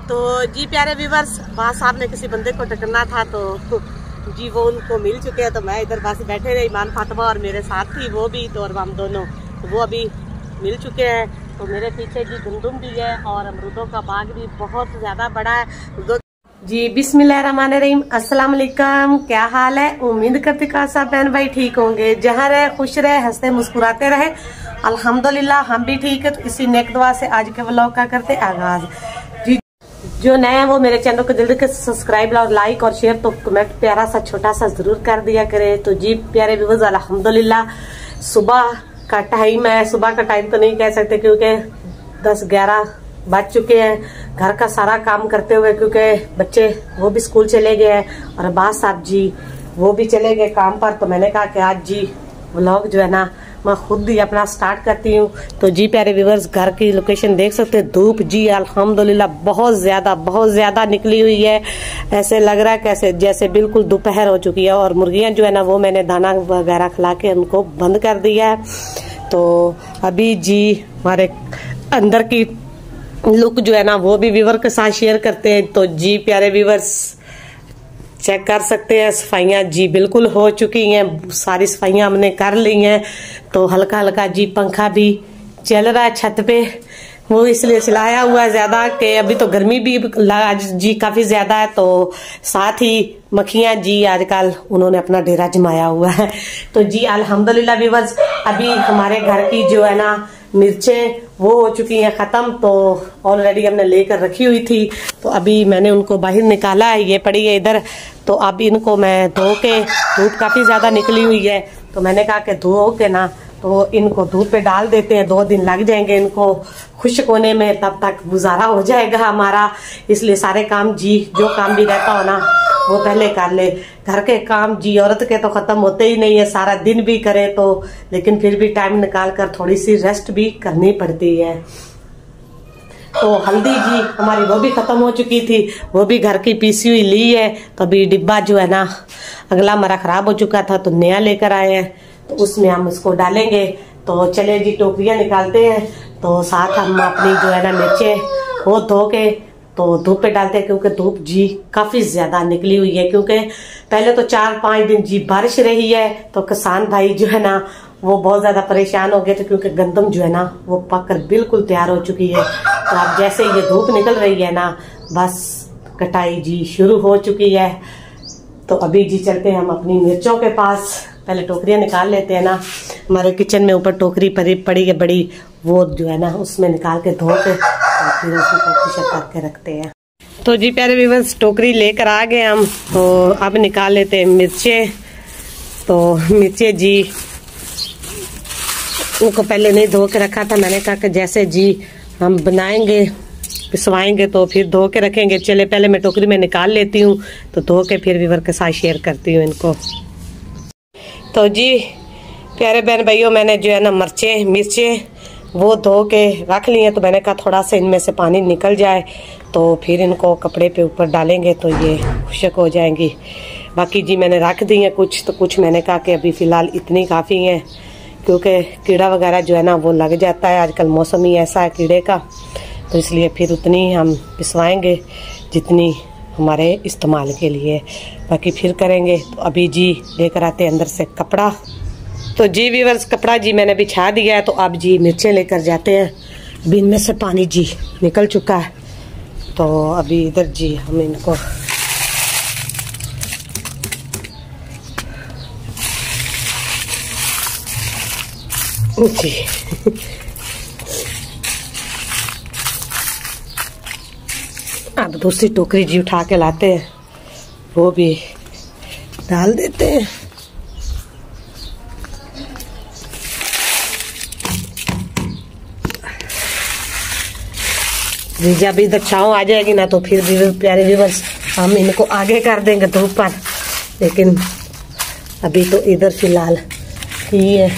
तो जी प्यारे व्यूवर्स, वहाँ साहब ने किसी बंदे को टकरना था तो जी वो उनको मिल चुके हैं। तो मैं इधर बस बैठे रहे, ईमान फातिमा और मेरे साथ थी वो भी, तो और हम दोनों, तो वो अभी मिल चुके हैं। तो मेरे पीछे जी गंदम भी है और अमरूदों का बाग भी बहुत ज़्यादा बड़ा है जी। बिस्मिल्लाहिर्रहमानिर्रहीम, अस्सलाम वालेकुम। क्या हाल है? उम्मीद करती का सब बहन भाई ठीक होंगे, जहाँ रहे खुश रहे, हंसते मुस्कुराते रहे। अल्हम्दुलिल्लाह हम भी ठीक है। तो इसी नेक दुआ से आज के व्लॉग का करते आगाज जी। जो नए हैं वो मेरे चैनल को जल्दी से सब्सक्राइब और लाइक और शेयर तो कमेंट प्यारा सा छोटा सा जरूर कर दिया करे। तो जी प्यारे व्यूअर्स, अल्हम्दुलिल्लाह सुबह का टाइम है। सुबह का टाइम तो नहीं कह सकते क्योंकि 10-11 बज चुके हैं घर का सारा काम करते हुए, क्योंकि बच्चे वो भी स्कूल चले गए हैं और अब्बास साहब जी वो भी चले गए काम पर। तो मैंने कहा कि आज जी व्लॉग जो है ना मैं खुद ही अपना स्टार्ट करती हूँ। तो जी प्यारे व्यूअर्स, घर की लोकेशन देख सकते हैं। धूप जी अल्हम्दुलिल्लाह बहुत ज्यादा निकली हुई है। ऐसे लग रहा है कैसे जैसे बिल्कुल दोपहर हो चुकी है। और मुर्गियां जो है ना वो मैंने दाना वगैरह खिला के उनको बंद कर दिया है। तो अभी जी हमारे अंदर की लुक जो है ना वो भी व्यूअर के साथ शेयर करते हैं। तो जी प्यारे व्यूअर्स चेक कर सकते हैं, सफाइयाँ जी बिल्कुल हो चुकी हैं, सारी सफाइयाँ हमने कर ली हैं। तो हल्का हल्का जी पंखा भी चल रहा है छत पे, वो इसलिए चलाया हुआ है ज्यादा कि अभी तो गर्मी भी आज जी काफी ज्यादा है। तो साथ ही मक्खियां जी आजकल उन्होंने अपना डेरा जमाया हुआ है। तो जी अल्हम्दुलिल्लाह व्यूअर्स, अभी हमारे घर की जो है ना मिर्चें वो हो चुकी हैं खत्म। तो ऑलरेडी हमने लेकर रखी हुई थी, तो अभी मैंने उनको बाहर निकाला है, ये पड़ी है इधर। तो अब इनको मैं धो के, धूप काफी ज्यादा निकली हुई है तो मैंने कहा कि धो के ना तो इनको धूप पे डाल देते हैं। 2 दिन लग जाएंगे इनको खुश्क होने में, तब तक गुजारा हो जाएगा हमारा। इसलिए सारे काम जी जो काम भी रहता हो ना वो पहले कर ले। घर के काम जी औरत के तो खत्म होते ही नहीं है, सारा दिन भी करे तो, लेकिन फिर भी टाइम निकाल कर थोड़ी सी रेस्ट भी करनी पड़ती है। तो हल्दी जी हमारी वो भी खत्म हो चुकी थी, वो भी घर की पीसी हुई ली है। तो अभी डिब्बा जो है ना अगला हमारा खराब हो चुका था तो नया लेकर आए हैं, तो उसमें हम इसको डालेंगे। तो चले जी टोकरियां निकालते हैं। तो साथ हम अपनी जो है ना मिर्चें वो धो के तो धूप पे डालते हैं, क्योंकि धूप जी काफी ज्यादा निकली हुई है। क्योंकि पहले तो 4-5 दिन जी बारिश रही है तो किसान भाई जो है ना वो बहुत ज्यादा परेशान हो गए थे, क्योंकि गंदम जो है ना वो पककर बिल्कुल तैयार हो चुकी है। तो अब जैसे ये धूप निकल रही है ना बस कटाई जी शुरू हो चुकी है। तो अभी जी चलते हैं हम अपनी मिर्चों के पास, पहले टोकरियां निकाल लेते हैं ना। हमारे किचन में ऊपर टोकरी पड़ी है बड़ी, वो जो है ना उसमें निकाल के धो के और फिर उसको खुशक करके रखते हैं। तो जी प्यारे व्यूअर्स, टोकरी लेकर आ गए हम। तो अब निकाल लेते हैं मिर्चें। तो मिर्चें जी उनको पहले नहीं धो के रखा था, मैंने कहा कि जैसे जी हम बनाएंगे पिसवाएंगे तो फिर धो के रखेंगे। चले पहले मैं टोकरी में निकाल लेती हूँ, तो धो के फिर व्यूअर के साथ शेयर करती हूँ इनको। तो जी प्यारे बहन भाइयों, मैंने जो है ना मिर्चें वो धो के रख ली हैं। तो मैंने कहा थोड़ा सा इनमें से पानी निकल जाए तो फिर इनको कपड़े पे ऊपर डालेंगे तो ये खुशक हो जाएंगी। बाकी जी मैंने रख दी हैं कुछ, तो कुछ मैंने कहा कि अभी फ़िलहाल इतनी काफ़ी हैं, क्योंकि कीड़ा वगैरह जो है ना वो लग जाता है, आजकल मौसम ही ऐसा है कीड़े का। तो इसलिए फिर उतनी हम पिसवाएंगे जितनी हमारे इस्तेमाल के लिए, बाकी फिर करेंगे। तो अभी जी लेकर आते हैं अंदर से कपड़ा। तो जी व्यूअर्स, कपड़ा जी मैंने बिछा दिया है। तो अब जी मिर्चें लेकर जाते हैं। अभी इनमें से पानी जी निकल चुका है। तो अभी इधर जी हम इनको जी अब दूसरी टोकरी जी उठा के लाते हैं, वो भी डाल देते हैं। जब इधर छाँव आ जाएगी ना तो फिर भी प्यारे व्यूअर्स हम इनको आगे कर देंगे धूप पर, लेकिन अभी तो इधर फिलहाल ये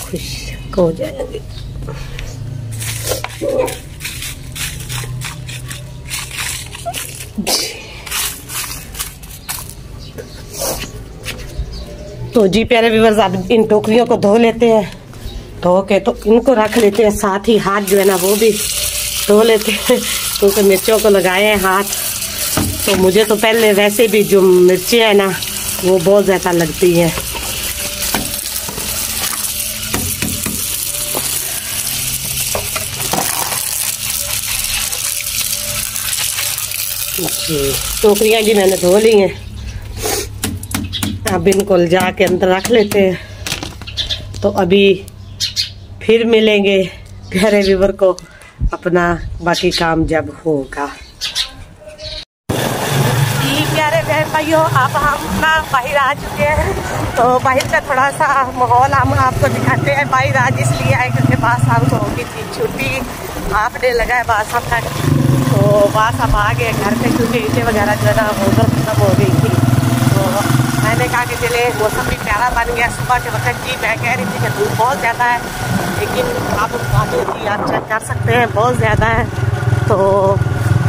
खुश्क हो जाएंगे। तो जी प्यारे व्यूअर्स, अब इन टोकरियों को धो लेते हैं। धो के तो इनको रख लेते हैं, साथ ही हाथ जो है ना वो भी धो लेते हैं क्योंकि मिर्चों को लगाए हैं हाथ। तो मुझे तो पहले वैसे भी जो मिर्ची है ना वो बहुत ज़्यादा लगती है। टोकरियाँ जी मैंने धो ली हैं, अब इनको जाके अंदर रख लेते हैं। तो अभी फिर मिलेंगे गहरे व्यूवर को अपना बाकी काम जब होगा। प्यारे बहन भाइयों, अब हम ना बाहर आ चुके हैं। तो बाहर का थोड़ा सा माहौल हम आपको दिखाते हैं। बाहर आज इसलिए आए क्योंकि बास साहब को होगी थी छुट्टी, हाफ डे लगा है बास साहब तक। तो बास साहब आ गए घर पे क्योंकि ईंटें वगैरह जो है ना उधर खत्म हो गई थी। तो मैंने कहा कि चले, मौसम भी प्यारा बन गया सुबह के वक्त। जी मैं कह रही थी कि धूप बहुत ज़्यादा है, लेकिन आप जी आप चेक कर सकते हैं बहुत ज़्यादा है। तो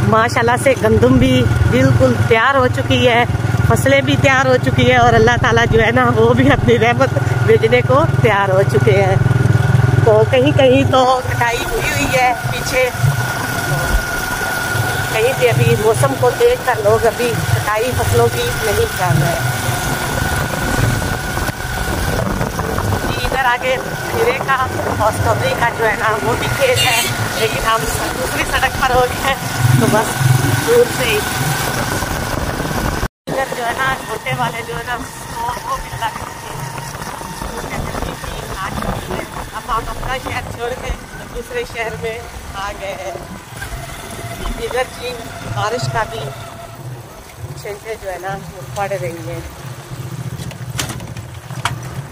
माशाल्लाह से गंदम भी बिल्कुल तैयार हो चुकी है, फसलें भी तैयार हो चुकी है और अल्लाह ताला जो है ना वो भी अपनी रहमत भेजने को तैयार हो चुके हैं। तो कहीं कहीं तो कटाई हुई है पीछे, कहीं पे अभी मौसम को देख कर लोग अभी कटाई फसलों की नहीं कर रहे हैं। इधर आगे खीरे का और स्ट्रॉबेरी का जो है ना वो भी खेत है, लेकिन हम दूसरी सड़क पर हो गए तो बस दूर से ही इधर जो है ना छोटे वाले जो है ना वो भी लग चुके हैं। अब हम अपना शहर छोड़ के दूसरे शहर में आ गए हैं। इधर की बारिश का भी छींटे जो है ना वो पड़ रही है।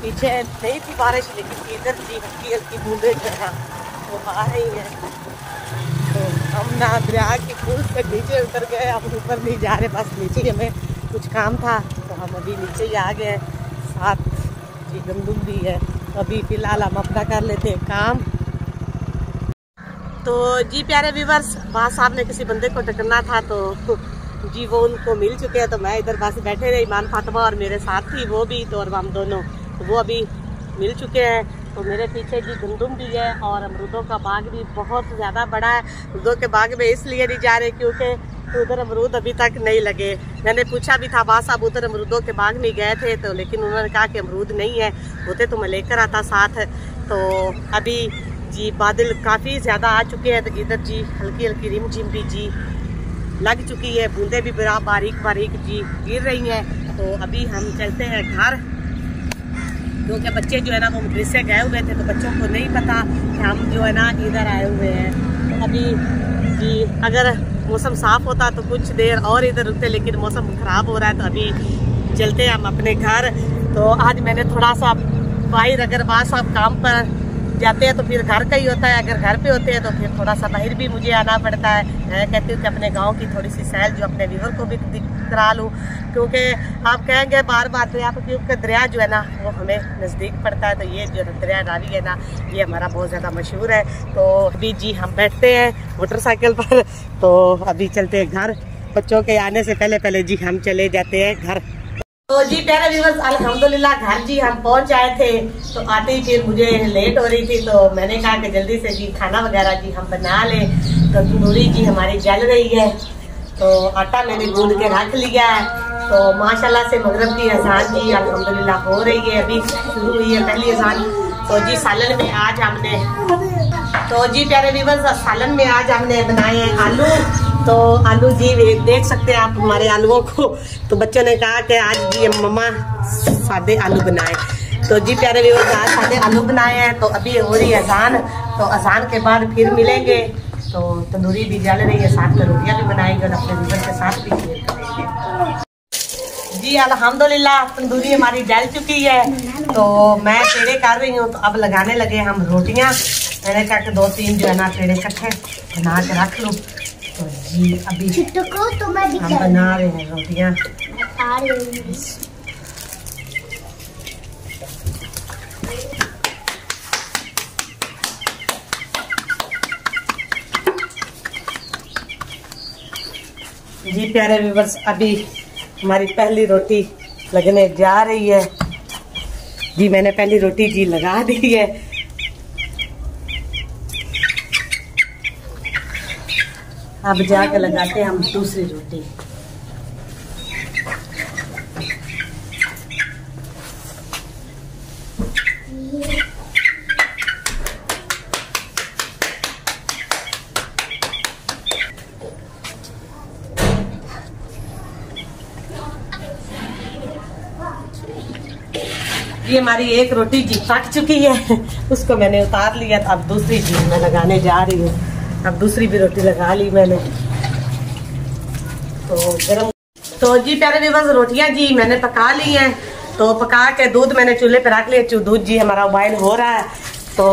पीछे नहीं थी बारिश, लेकिन इधर की हल्की हल्की बूंदें जो है ना वो आ रही हैं। तो हम ना दरिया की पुल से नीचे उतर गए, हम ऊपर नहीं जा रहे, बस नीचे ही हमें कुछ काम था तो हम अभी नीचे ही आ गए। साथ जी गंदम भी है, तो अभी फ़िलहाल हम अपना कर लेते हैं काम। तो जी प्यारे व्यूवर्स, बास साहब ने किसी बंदे को टकरना था तो जी वो उनको मिल चुके हैं। तो मैं इधर बस बैठे रहे, ईमान फातिमा और मेरे साथ थी वो भी, तो और हम दोनों तो वो अभी मिल चुके हैं। तो मेरे पीछे जी गंदम भी है और अमरूदों का बाग भी बहुत ज़्यादा बड़ा है। अमरूदों के बाग में इसलिए नहीं जा रहे क्योंकि उधर अमरूद अभी तक नहीं लगे। मैंने पूछा भी था बास साहब उधर अमरूदों के बाग में गए थे, तो लेकिन उन्होंने कहा कि अमरूद नहीं है, होते तो मैं लेकर आता साथ। तो अभी जी बादल काफ़ी ज़्यादा आ चुके हैं, तो इधर जी हल्की हल्की रिमझिम भी जी लग चुकी है, बूंदें भी बारीक बारीक जी गिर रही हैं। तो अभी हम चलते हैं घर, क्योंकि बच्चे जो है ना वो मदरसे गए हुए थे, तो बच्चों को नहीं पता कि हम जो है ना इधर आए हुए हैं। तो अभी जी अगर मौसम साफ़ होता तो कुछ देर और इधर रुकते, लेकिन मौसम ख़राब हो रहा है तो अभी चलते हैं हम अपने घर। तो आज मैंने थोड़ा सा बाहर, अगर बास साहब काम पर जाते हैं तो फिर घर का ही होता है, अगर घर पे होते हैं तो फिर थोड़ा सा बाहर भी मुझे आना पड़ता है। मैं कहती हूँ कि अपने गांव की थोड़ी सी सैर जो अपने व्यूअर को भी करा लूँ, क्योंकि आप कहेंगे बार बार दरिया पर, क्योंकि दरिया जो है ना वो हमें नज़दीक पड़ता है। तो ये जो दरिया रावी है ना ये हमारा बहुत ज़्यादा मशहूर है। तो अभी जी हम बैठते हैं मोटरसाइकिल पर, तो अभी चलते हैं घर। बच्चों के आने से पहले पहले जी हम चले जाते हैं घर। तो जी प्यारे व्यूअर्स, अल्हम्दुलिल्लाह घर जी हम पहुंच आए थे। तो आते ही फिर मुझे लेट हो रही थी, तो मैंने कहा कि जल्दी से जी खाना वगैरह जी हम बना लें। तो तंदूरी जी हमारी जल रही है, तो आटा मैंने गूंद के रख लिया है। तो माशाल्लाह से मगरिब की अज़ान जी अल्हम्दुलिल्लाह हो रही है, अभी शुरू हुई है पहली अज़ान। तो जी सालन में आज हमने, तो जी प्यारे व्यूअर्स सालन में आज हमने बनाए हैं आलू। तो आलू जी देख सकते हैं आप हमारे आलूओं को। तो बच्चों ने कहा कि आज जी मम्मा सादे आलू बनाए। तो जी प्यारे व्यूअर्स आज सादे आलू बनाए हैं। तो अभी हो रही है अजान, तो अजान के बाद फिर मिलेंगे। तो तंदूरी भी जल रही है, साथ में रोटियां भी बनाएंगे और अपने व्यूअर के साथ भी शेयर करेंगे। जी अल्हम्दुलिल्लाह तंदूरी हमारी जल चुकी है, तो मैं पेड़े कर रही हूँ। तो अब लगाने लगे हम रोटियाँ। मैंने कहा कि 2-3 जो है ना पेड़े इकट्ठे बना के रख लूँ। तो जी अभी हम बना रहे हैं रोटियाँ। जी प्यारे व्यूअर्स, अभी हमारी पहली रोटी लगने जा रही है। जी मैंने पहली रोटी जी लगा दी है। अब जाकर लगाते हैं हम दूसरी रोटी। ये हमारी एक रोटी जी पक चुकी है, उसको मैंने उतार लिया। तो अब दूसरी जी मैं लगाने जा रही हूँ। अब दूसरी भी रोटी लगा ली मैंने। तो गरम तो जी प्यारे व्यूअर्स, रोटियां जी मैंने पका ली हैं। तो पका के दूध मैंने चूल्हे पे रख लिया। दूध जी हमारा बॉयल हो रहा है। तो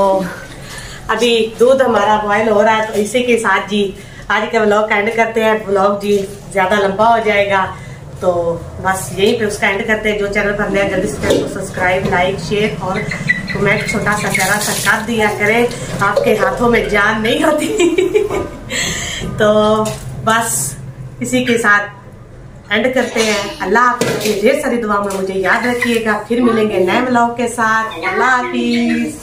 अभी दूध हमारा बॉयल हो रहा है। तो इसी के साथ जी आज का व्लॉग एंड करते हैं। व्लॉग जी ज्यादा लंबा हो जाएगा, तो बस यहीं पे उसका एंड करते हैं। जो चैनल पर नया जल्दी से चैनल को सब्सक्राइब, लाइक, शेयर और कमेंट छोटा सा प्यारा सा कर दिया करें। आपके हाथों में जान नहीं होती। तो बस इसी के साथ एंड करते हैं। अल्लाह हाफिज़। ढेर सारी दुआ में मुझे याद रखिएगा। फिर मिलेंगे नए व्लॉग के साथ। अल्लाह हाफिज़।